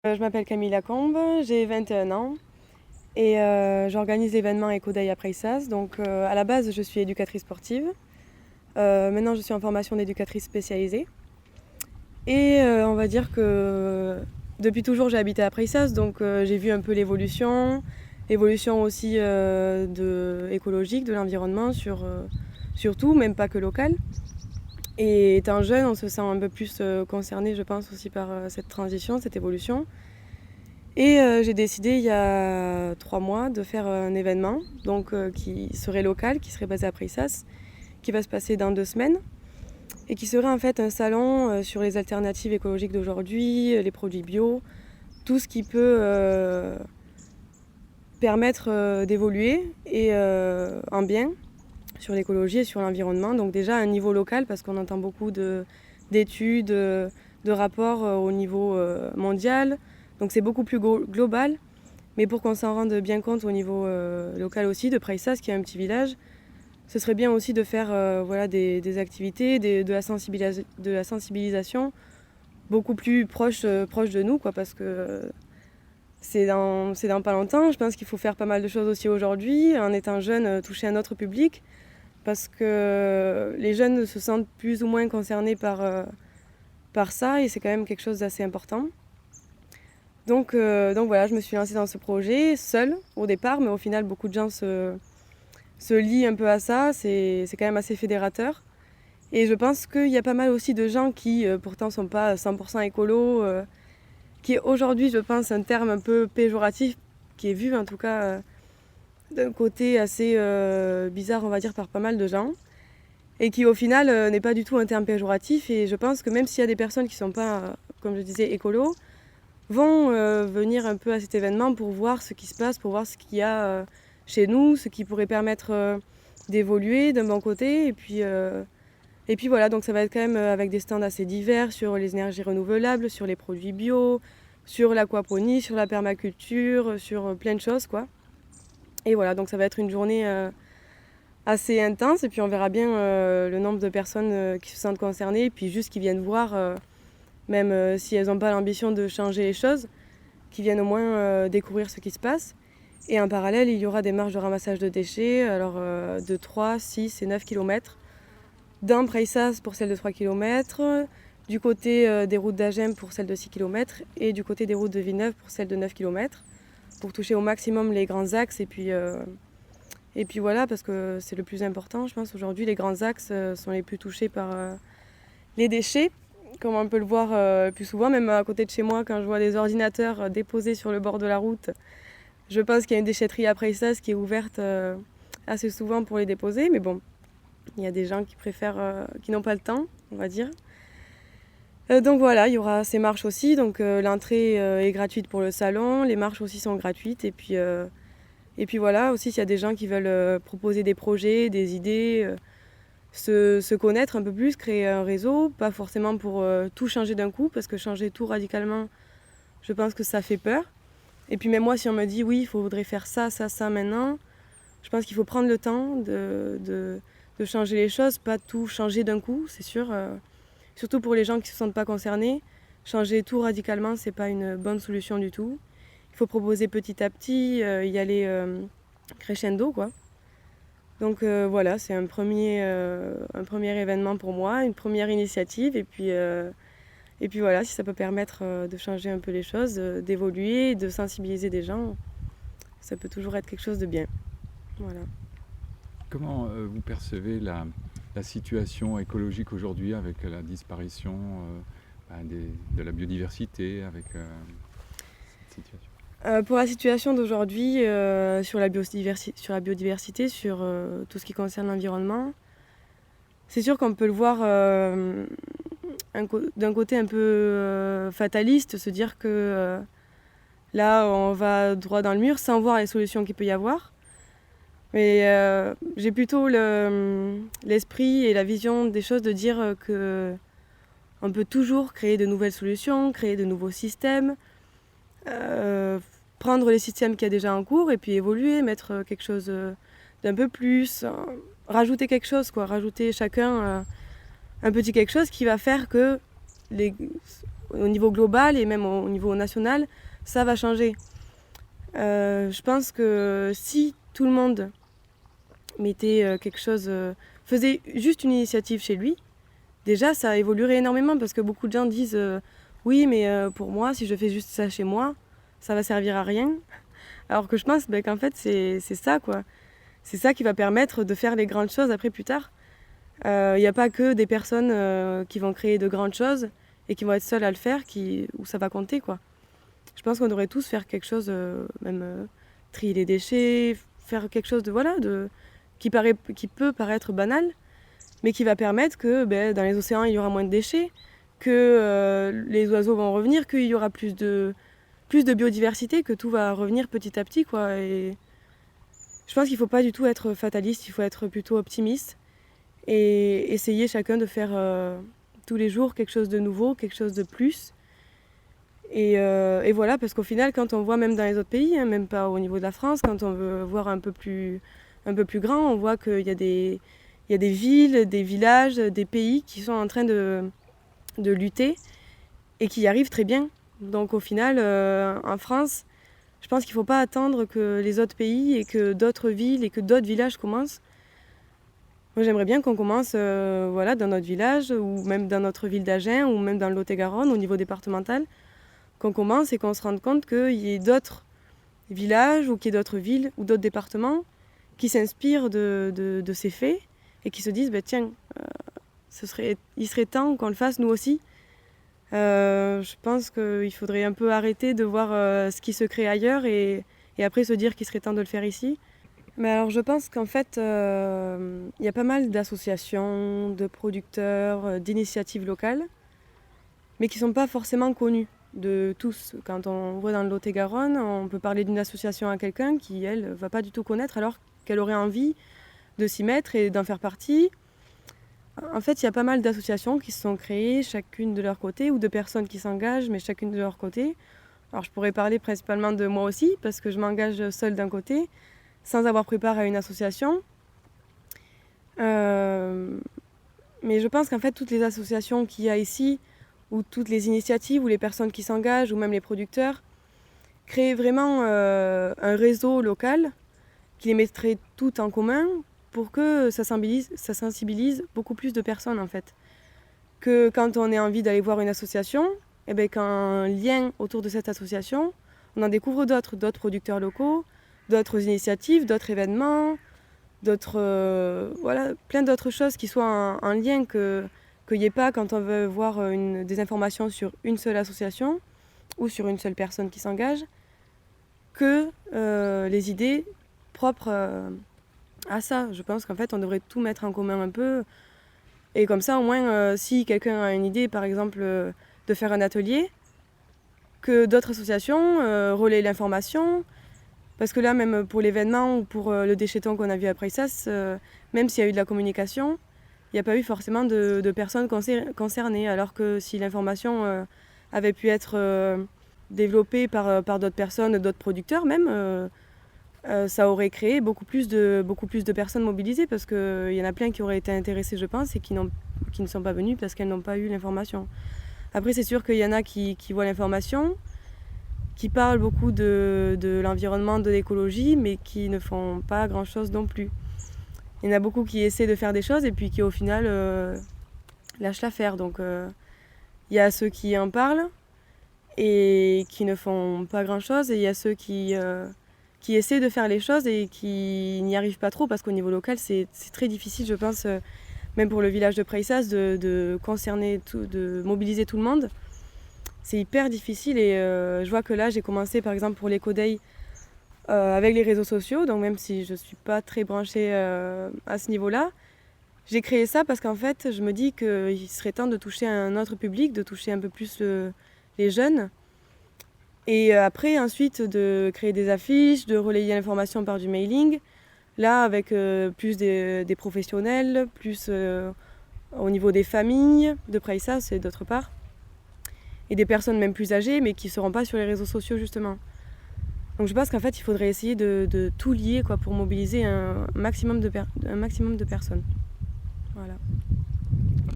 Je m'appelle Camille Lacombe, j'ai 21 ans et j'organise l'événement Eco Day à Preissas. Donc à la base, je suis éducatrice sportive. Maintenant, je suis en formation d'éducatrice spécialisée. Et on va dire que depuis toujours, j'ai habité à Preissas, donc j'ai vu un peu l'évolution aussi écologique de l'environnement sur tout, même pas que local. Et étant jeune, on se sent un peu plus concerné, je pense, aussi par cette transition, cette évolution. Et j'ai décidé il y a 3 mois de faire un événement donc, qui serait local, qui serait basé à Preissas, qui va se passer dans 2 semaines et qui serait en fait un salon sur les alternatives écologiques d'aujourd'hui, les produits bio, tout ce qui peut permettre d'évoluer et en bien sur l'écologie et sur l'environnement. Donc déjà à un niveau local parce qu'on entend beaucoup d'études, de rapports au niveau mondial. Donc c'est beaucoup plus global. Mais pour qu'on s'en rende bien compte au niveau local aussi, de Preissas, qui est un petit village, ce serait bien aussi de faire voilà, des activités, de la sensibilisation beaucoup plus proche de nous, quoi, parce que c'est dans pas longtemps. Je pense qu'il faut faire pas mal de choses aussi aujourd'hui, en étant jeune, toucher un autre public, parce que les jeunes se sentent plus ou moins concernés par ça, et c'est quand même quelque chose d'assez important. Donc voilà, je me suis lancée dans ce projet seule au départ, mais au final, beaucoup de gens se lient un peu à ça. C'est quand même assez fédérateur. Et je pense qu'il y a pas mal aussi de gens qui, pourtant, ne sont pas 100% écolo, qui est aujourd'hui, je pense, un terme un peu péjoratif, qui est vu en tout cas d'un côté assez bizarre, on va dire, par pas mal de gens. Et qui, au final, n'est pas du tout un terme péjoratif. Et je pense que même s'il y a des personnes qui ne sont pas, comme je disais, écolo, vont venir un peu à cet événement pour voir ce qui se passe, pour voir ce qu'il y a chez nous, ce qui pourrait permettre d'évoluer d'un bon côté. Et puis voilà, donc ça va être quand même avec des stands assez divers sur les énergies renouvelables, sur les produits bio, sur l'aquaponie, sur la permaculture, sur plein de choses, quoi. Et voilà, donc ça va être une journée assez intense et puis on verra bien le nombre de personnes qui se sentent concernées et puis juste qui viennent voir même si elles n'ont pas l'ambition de changer les choses, qui viennent au moins découvrir ce qui se passe. Et en parallèle, il y aura des marches de ramassage de déchets, alors de 3, 6 et 9 km, dans Preissas pour celle de 3 km, du côté des routes d'Agen pour celle de 6 km, et du côté des routes de Villeneuve pour celle de 9 km, pour toucher au maximum les grands axes. Et puis voilà, parce que c'est le plus important, je pense, aujourd'hui, les grands axes sont les plus touchés par les déchets, comme on peut le voir plus souvent, même à côté de chez moi, quand je vois des ordinateurs déposés sur le bord de la route. Je pense qu'il y a une déchetterie à Preissas qui est ouverte assez souvent pour les déposer, mais bon, il y a des gens qui préfèrent, qui n'ont pas le temps, on va dire. Donc voilà, il y aura ces marches aussi, donc l'entrée est gratuite pour le salon, les marches aussi sont gratuites, et puis voilà, aussi s'il y a des gens qui veulent proposer des projets, des idées, se connaître un peu plus, créer un réseau, pas forcément pour tout changer d'un coup, parce que changer tout radicalement, je pense que ça fait peur. Et puis même moi, si on me dit oui, il faudrait faire ça, ça, ça maintenant, je pense qu'il faut prendre le temps de changer les choses, pas tout changer d'un coup, c'est sûr. Surtout pour les gens qui ne se sentent pas concernés, changer tout radicalement, c'est pas une bonne solution du tout. Il faut proposer petit à petit, y aller crescendo, quoi. Donc voilà, c'est un premier événement pour moi, une première initiative. Et puis voilà, si ça peut permettre de changer un peu les choses, d'évoluer, de sensibiliser des gens, ça peut toujours être quelque chose de bien. Voilà. Comment vous percevez la situation écologique aujourd'hui avec la disparition de la biodiversité, avec cette situation? Pour la situation d'aujourd'hui, sur la biodiversité, sur tout ce qui concerne l'environnement, c'est sûr qu'on peut le voir d'un côté un peu fataliste, se dire que là, on va droit dans le mur sans voir les solutions qu'il peut y avoir. Mais j'ai plutôt l'esprit et la vision des choses de dire que on peut toujours créer de nouvelles solutions, créer de nouveaux systèmes, euh, prendre les systèmes qu'il y a déjà en cours et puis évoluer, mettre quelque chose d'un peu plus, rajouter quelque chose, quoi, rajouter chacun un petit quelque chose qui va faire que les, au niveau global et même au niveau national, ça va changer. Je pense que si tout le monde mettait quelque chose, faisait juste une initiative chez lui, déjà ça évoluerait énormément parce que beaucoup de gens disent oui mais pour moi si je fais juste ça chez moi, ça va servir à rien. Alors que je pense qu'en fait c'est ça quoi. C'est ça qui va permettre de faire les grandes choses après plus tard. Il n'y a pas que des personnes qui vont créer de grandes choses et qui vont être seules à le faire où ça va compter quoi. Je pense qu'on devrait tous faire quelque chose, même trier les déchets, faire quelque chose qui peut paraître banal, mais qui va permettre que dans les océans il y aura moins de déchets, que les oiseaux vont revenir, qu'il y aura plus de biodiversité, que tout va revenir petit à petit quoi. Et je pense qu'il ne faut pas du tout être fataliste, il faut être plutôt optimiste et essayer chacun de faire tous les jours quelque chose de nouveau, quelque chose de plus. Et voilà, parce qu'au final, quand on voit même dans les autres pays, hein, même pas au niveau de la France, quand on veut voir un peu plus grand, on voit qu'il y a des villes, des villages, des pays qui sont en train de lutter et qui y arrivent très bien. Donc au final, en France, je pense qu'il ne faut pas attendre que les autres pays et que d'autres villes et que d'autres villages commencent. Moi, j'aimerais bien qu'on commence dans notre village ou même dans notre ville d'Agen ou même dans le Lot-et-Garonne au niveau départemental, qu'on commence et qu'on se rende compte qu'il y ait d'autres villages ou qu'il y ait d'autres villes ou d'autres départements qui s'inspirent de ces faits et qui se disent tiens, il serait temps qu'on le fasse nous aussi. Je pense qu'il faudrait un peu arrêter de voir ce qui se crée ailleurs et après se dire qu'il serait temps de le faire ici. Mais alors je pense qu'en fait, il y a pas mal d'associations, de producteurs, d'initiatives locales, mais qui ne sont pas forcément connues de tous. Quand on voit dans le Lot-et-Garonne, on peut parler d'une association à quelqu'un qui, elle, ne va pas du tout connaître alors qu'elle aurait envie de s'y mettre et d'en faire partie. En fait, il y a pas mal d'associations qui se sont créées, chacune de leur côté, ou de personnes qui s'engagent, mais chacune de leur côté. Alors je pourrais parler principalement de moi aussi, parce que je m'engage seule d'un côté, sans avoir pris part à une association. Mais je pense qu'en fait, toutes les associations qu'il y a ici, ou toutes les initiatives, ou les personnes qui s'engagent, ou même les producteurs, créent vraiment un réseau local qui les mettrait toutes en commun pour que ça sensibilise beaucoup plus de personnes en fait. Que quand on a envie d'aller voir une association, qu'un lien autour de cette association, on en découvre d'autres producteurs locaux, d'autres initiatives, d'autres événements, plein d'autres choses qui soient en lien qu'il n'y ait pas quand on veut voir des informations sur une seule association ou sur une seule personne qui s'engage, que les idées propres à ça. Je pense qu'en fait on devrait tout mettre en commun un peu et comme ça au moins si quelqu'un a une idée par exemple de faire un atelier, que d'autres associations relaient l'information. Parce que là, même pour l'événement ou pour le déchetton qu'on a vu après ça, même s'il y a eu de la communication, il n'y a pas eu forcément de personnes concernées. Alors que si l'information avait pu être développée par d'autres personnes, d'autres producteurs même, ça aurait créé beaucoup plus de personnes mobilisées. Parce qu'il y en a plein qui auraient été intéressées, je pense, et qui ne sont pas venues parce qu'elles n'ont pas eu l'information. Après, c'est sûr qu'il y en a qui voient l'information, qui parlent beaucoup de l'environnement, de l'écologie, mais qui ne font pas grand-chose non plus. Il y en a beaucoup qui essaient de faire des choses et puis qui au final lâchent l'affaire. Donc il y a ceux qui en parlent et qui ne font pas grand-chose, et il y a ceux qui essaient de faire les choses et qui n'y arrivent pas trop, parce qu'au niveau local, c'est très difficile, je pense, même pour le village de Preissas, de mobiliser tout le monde. C'est hyper difficile et je vois que là j'ai commencé par exemple pour l'Eco-Day avec les réseaux sociaux, donc même si je ne suis pas très branchée à ce niveau-là, j'ai créé ça parce qu'en fait je me dis qu'il serait temps de toucher un autre public, de toucher un peu plus les jeunes et après ensuite de créer des affiches, de relayer l'information par du mailing, là avec plus des professionnels, plus au niveau des familles de Preissas et d'autre part. Et des personnes même plus âgées, mais qui ne seront pas sur les réseaux sociaux, justement. Donc je pense qu'en fait, il faudrait essayer de tout lier pour mobiliser un maximum de personnes. Voilà.